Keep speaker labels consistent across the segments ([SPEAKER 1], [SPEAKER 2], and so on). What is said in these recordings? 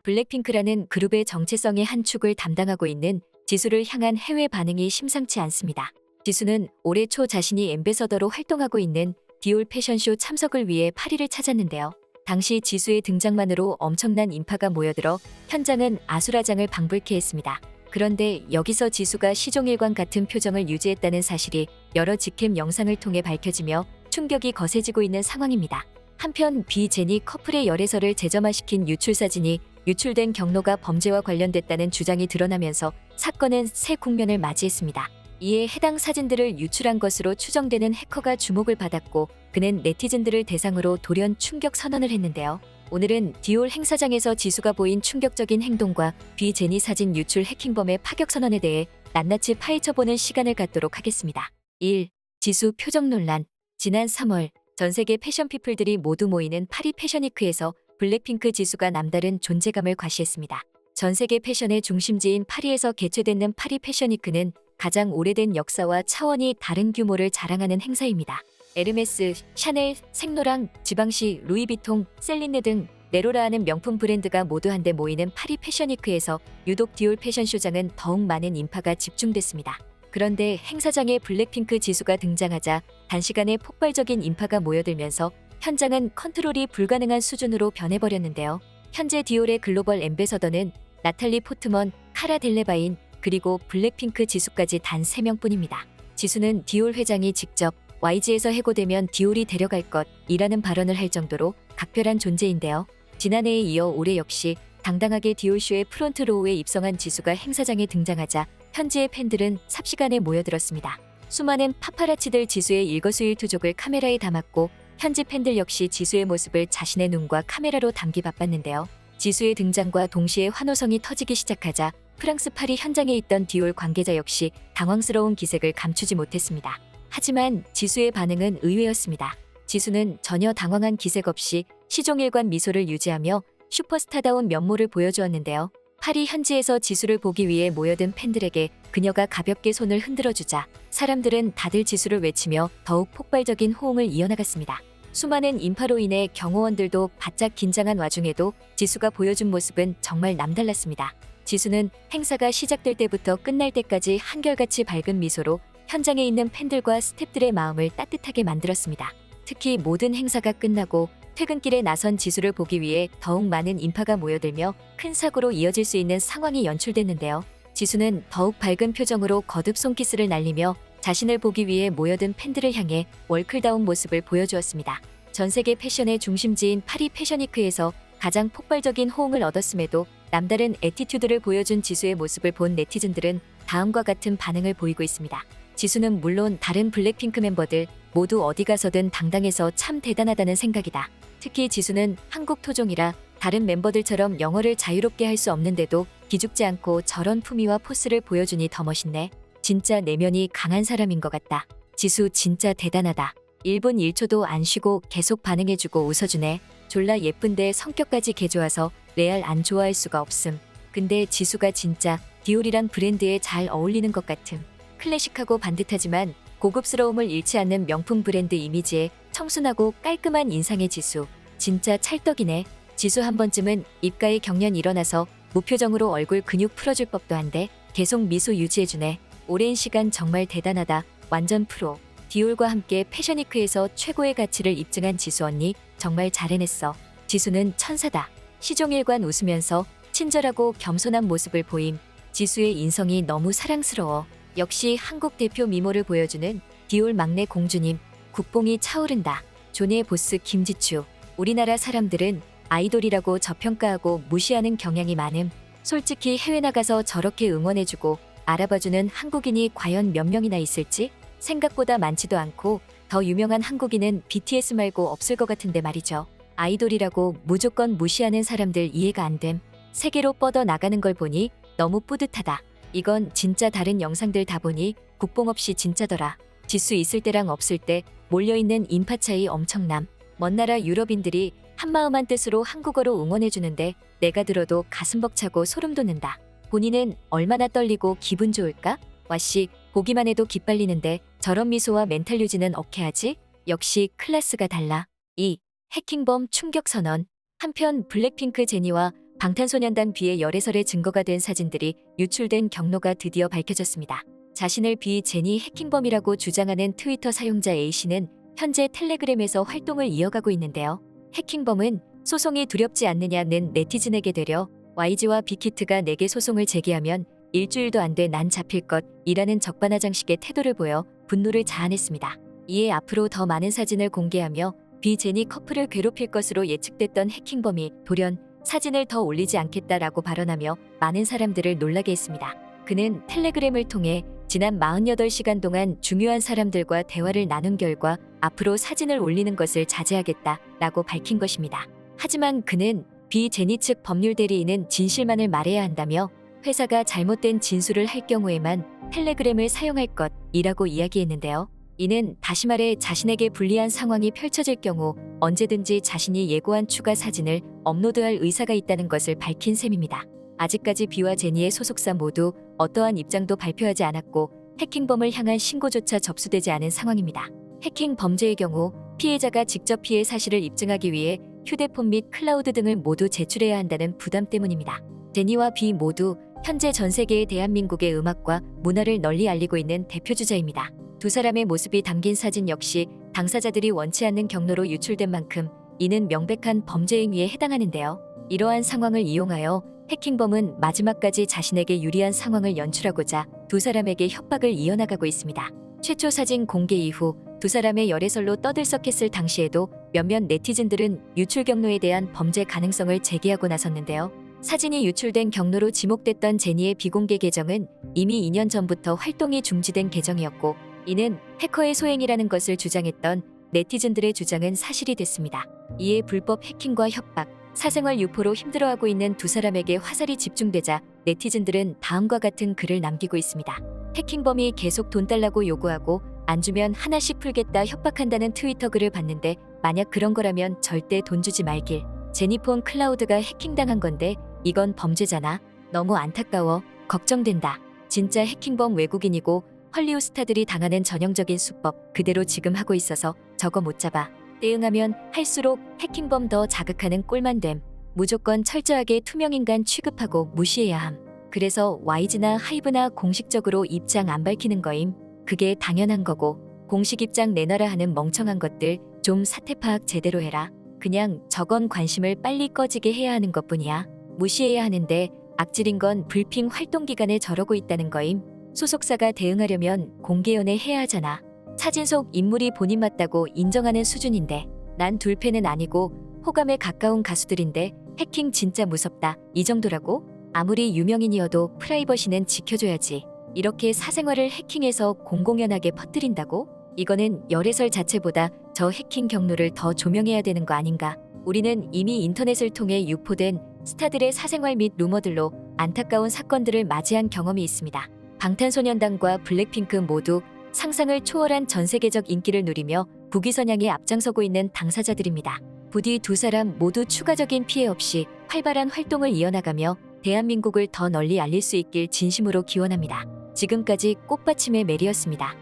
[SPEAKER 1] 블랙핑크라는 그룹의 정체성의 한 축을 담당하고 있는 지수를 향한 해외 반응이 심상치 않습니다. 지수는 올해 초 자신이 앰베서더로 활동하고 있는 디올 패션쇼 참석을 위해 파리를 찾았는데요. 당시 지수의 등장만으로 엄청난 인파가 모여들어 현장은 아수라장을 방불케 했습니다. 그런데 여기서 지수가 시종일관 같은 표정을 유지했다는 사실이 여러 직캠 영상을 통해 밝혀지며 충격이 거세지고 있는 상황입니다. 한편 비제니 커플의 열애설을 재점화시킨 유출사진이 유출된 경로가 범죄와 관련됐다는 주장이 드러나면서 사건은 새 국면을 맞이했습니다. 이에 해당 사진들을 유출한 것으로 추정되는 해커가 주목을 받았고 그는 네티즌들을 대상으로 돌연 충격 선언을 했는데요. 오늘은 디올 행사장에서 지수가 보인 충격적인 행동과 비제니 사진 유출 해킹범의 파격 선언에 대해 낱낱이 파헤쳐보는 시간을 갖도록 하겠습니다. 1. 지수 표정 논란. 지난 3월 전 세계 패션 피플들이 모두 모이는 파리 패션위크에서 블랙핑크 지수가 남다른 존재감을 과시했습니다. 전 세계 패션의 중심지인 파리에서 개최되는 파리 패션위크는 가장 오래된 역사와 차원이 다른 규모를 자랑하는 행사입니다. 에르메스, 샤넬, 생로랑, 지방시, 루이비통, 셀린느 등 네로라하는 명품 브랜드가 모두 한데 모이는 파리 패션위크에서 유독 디올 패션쇼장은 더욱 많은 인파가 집중됐습니다. 그런데 행사장에 블랙핑크 지수가 등장하자 단시간에 폭발적인 인파가 모여들면서 현장은 컨트롤이 불가능한 수준으로 변해버렸는데요. 현재 디올의 글로벌 앰베서더는 나탈리 포트먼, 카라 델레바인, 그리고 블랙핑크 지수까지 단 3명뿐입니다. 지수는 디올 회장이 직접 YG에서 해고되면 디올이 데려갈 것이라는 발언을 할 정도로 각별한 존재인데요. 지난해에 이어 올해 역시 당당하게 디올쇼의 프론트로우에 입성한 지수가 행사장에 등장하자 현지의 팬들은 삽시간에 모여들었습니다. 수많은 파파라치들 지수의 일거수일투족을 카메라에 담았고 현지 팬들 역시 지수의 모습을 자신의 눈과 카메라로 담기 바빴는데요. 지수의 등장과 동시에 환호성이 터지기 시작하자 프랑스 파리 현장에 있던 디올 관계자 역시 당황스러운 기색을 감추지 못했습니다. 하지만 지수의 반응은 의외였습니다. 지수는 전혀 당황한 기색 없이 시종일관 미소를 유지하며 슈퍼스타다운 면모를 보여주었는데요. 파리 현지에서 지수를 보기 위해 모여든 팬들에게 그녀가 가볍게 손을 흔들어주자 사람들은 다들 지수를 외치며 더욱 폭발적인 호응을 이어나갔습니다. 수많은 인파로 인해 경호원들도 바짝 긴장한 와중에도 지수가 보여준 모습은 정말 남달랐습니다. 지수는 행사가 시작될 때부터 끝날 때까지 한결같이 밝은 미소로 현장에 있는 팬들과 스태프들의 마음을 따뜻하게 만들었습니다. 특히 모든 행사가 끝나고 퇴근길에 나선 지수를 보기 위해 더욱 많은 인파가 모여들며 큰 사고로 이어질 수 있는 상황이 연출됐는데요. 지수는 더욱 밝은 표정으로 거듭 손키스를 날리며 자신을 보기 위해 모여든 팬들을 향해 월클다운 모습을 보여주었습니다. 전 세계 패션의 중심지인 파리 패션위크에서 가장 폭발적인 호응을 얻었음에도 남다른 애티튜드를 보여준 지수의 모습을 본 네티즌들은 다음과 같은 반응을 보이고 있습니다. 지수는 물론 다른 블랙핑크 멤버들 모두 어디 가서든 당당해서 참 대단하다는 생각이다. 특히 지수는 한국 토종이라 다른 멤버들처럼 영어를 자유롭게 할 수 없는데도 기죽지 않고 저런 품위와 포스를 보여주니 더 멋있네. 진짜 내면이 강한 사람인 것 같다. 지수 진짜 대단하다. 1분 1초도 안 쉬고 계속 반응해주고 웃어주네. 졸라 예쁜데 성격까지 개 좋아서 레알 안 좋아할 수가 없음. 근데 지수가 진짜 디올이란 브랜드에 잘 어울리는 것 같음. 클래식하고 반듯하지만 고급스러움을 잃지 않는 명품 브랜드 이미지에 청순하고 깔끔한 인상의 지수. 진짜 찰떡이네. 지수 한 번쯤은 입가에 경련 일어나서 무표정으로 얼굴 근육 풀어줄 법도 한데 계속 미소 유지해주네. 오랜 시간 정말 대단하다. 완전 프로. 디올과 함께 패션위크에서 최고의 가치를 입증한 지수 언니 정말 잘 해냈어. 지수는 천사다. 시종일관 웃으면서 친절하고 겸손한 모습을 보임. 지수의 인성이 너무 사랑스러워. 역시 한국 대표 미모를 보여주는 디올 막내 공주님. 국뽕이 차오른다. 존의 보스 김지추. 우리나라 사람들은 아이돌이라고 저평가하고 무시하는 경향이 많음. 솔직히 해외 나가서 저렇게 응원해주고 알아봐주는 한국인이 과연 몇 명이나 있을지 생각보다 많지도 않고 더 유명한 한국인은 BTS 말고 없을 것 같은데 말이죠. 아이돌이라고 무조건 무시하는 사람들 이해가 안 됨. 세계로 뻗어 나가는 걸 보니 너무 뿌듯하다. 이건 진짜 다른 영상들 다 보니 국뽕 없이 진짜더라. 지수 있을 때랑 없을 때 몰려있는 인파 차이 엄청남. 먼 나라 유럽인들이 한마음 한뜻으로 한국어로 응원해주는데 내가 들어도 가슴 벅차고 소름 돋는다. 본인은 얼마나 떨리고 기분 좋을까? 와씨 보기만 해도 기빨리는데 저런 미소와 멘탈 유지는 어케하지? 역시 클래스가 달라. 2. 해킹범 충격 선언. 한편 블랙핑크 제니와 방탄소년단 B의 열애설의 증거가 된 사진들이 유출된 경로가 드디어 밝혀졌습니다. 자신을 B 제니 해킹범이라고 주장하는 트위터 사용자 A씨는 현재 텔레그램에서 활동을 이어가고 있는데요. 해킹범은 소송이 두렵지 않느냐는 네티즌에게 되려 YG와 빅히트가 내게 소송을 제기하면 일주일도 안 돼 난 잡힐 것이라는 적반하장식의 태도를 보여 분노를 자아냈습니다. 이에 앞으로 더 많은 사진을 공개하며 B 제니 커플을 괴롭힐 것으로 예측됐던 해킹범이 돌연 사진을 더 올리지 않겠다라고 발언하며 많은 사람들을 놀라게 했습니다. 그는 텔레그램을 통해 지난 48시간 동안 중요한 사람들과 대화를 나눈 결과 앞으로 사진을 올리는 것을 자제하겠다라고 밝힌 것입니다. 하지만 그는 B 제니 측 법률 대리인은 진실만을 말해야 한다며 회사가 잘못된 진술을 할 경우에만 텔레그램을 사용할 것이라고 이야기했는데요. 이는 다시 말해 자신에게 불리한 상황이 펼쳐질 경우 언제든지 자신이 예고한 추가 사진을 업로드할 의사가 있다는 것을 밝힌 셈입니다. 아직까지 B와 제니의 소속사 모두 어떠한 입장도 발표하지 않았고 해킹범을 향한 신고조차 접수되지 않은 상황입니다. 해킹 범죄의 경우 피해자가 직접 피해 사실을 입증하기 위해 휴대폰 및 클라우드 등을 모두 제출해야 한다는 부담 때문입니다. 제니와 B 모두 현재 전 세계의 대한민국의 음악과 문화를 널리 알리고 있는 대표주자입니다. 두 사람의 모습이 담긴 사진 역시 당사자들이 원치 않는 경로로 유출된 만큼 이는 명백한 범죄 행위에 해당하는데요. 이러한 상황을 이용하여 해킹범은 마지막까지 자신에게 유리한 상황을 연출하고자 두 사람에게 협박을 이어나가고 있습니다. 최초 사진 공개 이후 두 사람의 열애설로 떠들썩했을 당시에도 몇몇 네티즌들은 유출 경로에 대한 범죄 가능성을 제기하고 나섰는데요. 사진이 유출된 경로로 지목됐던 제니의 비공개 계정은 이미 2년 전부터 활동이 중지된 계정이었고 이는 해커의 소행이라는 것을 주장했던 네티즌들의 주장은 사실이 됐습니다. 이에 불법 해킹과 협박, 사생활 유포로 힘들어하고 있는 두 사람에게 화살이 집중되자 네티즌들은 다음과 같은 글을 남기고 있습니다. 해킹범이 계속 돈 달라고 요구하고 안 주면 하나씩 풀겠다 협박한다는 트위터 글을 봤는데 만약 그런 거라면 절대 돈 주지 말길. 제니폰 클라우드가 해킹당한 건데 이건 범죄잖아. 너무 안타까워. 걱정된다. 진짜 해킹범 외국인이고 헐리우드 스타들이 당하는 전형적인 수법 그대로 지금 하고 있어서 저거 못 잡아. 대응하면 할수록 해킹범 더 자극하는 꼴만 됨. 무조건 철저하게 투명인간 취급하고 무시해야 함. 그래서 YG나 하이브나 공식적으로 입장 안 밝히는 거임. 그게 당연한 거고 공식 입장 내놔라 하는 멍청한 것들 좀 사태 파악 제대로 해라. 그냥 저건 관심을 빨리 꺼지게 해야 하는 것뿐이야. 무시해야 하는데 악질인 건 불핑 활동 기간에 저러고 있다는 거임. 소속사가 대응하려면 공개연애 해야 하잖아. 사진 속 인물이 본인 맞다고 인정하는 수준인데 난 둘패는 아니고 호감에 가까운 가수들인데 해킹 진짜 무섭다 이 정도라고? 아무리 유명인이어도 프라이버시는 지켜줘야지. 이렇게 사생활을 해킹해서 공공연하게 퍼뜨린다고? 이거는 열애설 자체보다 저 해킹 경로를 더 조명해야 되는 거 아닌가? 우리는 이미 인터넷을 통해 유포된 스타들의 사생활 및 루머들로 안타까운 사건들을 맞이한 경험이 있습니다. 방탄소년단과 블랙핑크 모두 상상을 초월한 전 세계적 인기를 누리며 국위선양에 앞장서고 있는 당사자들입니다. 부디 두 사람 모두 추가적인 피해 없이 활발한 활동을 이어나가며 대한민국을 더 널리 알릴 수 있길 진심으로 기원합니다. 지금까지 꽃받침의 메리였습니다.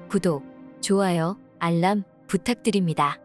[SPEAKER 1] 구독, 좋아요, 알람 부탁드립니다.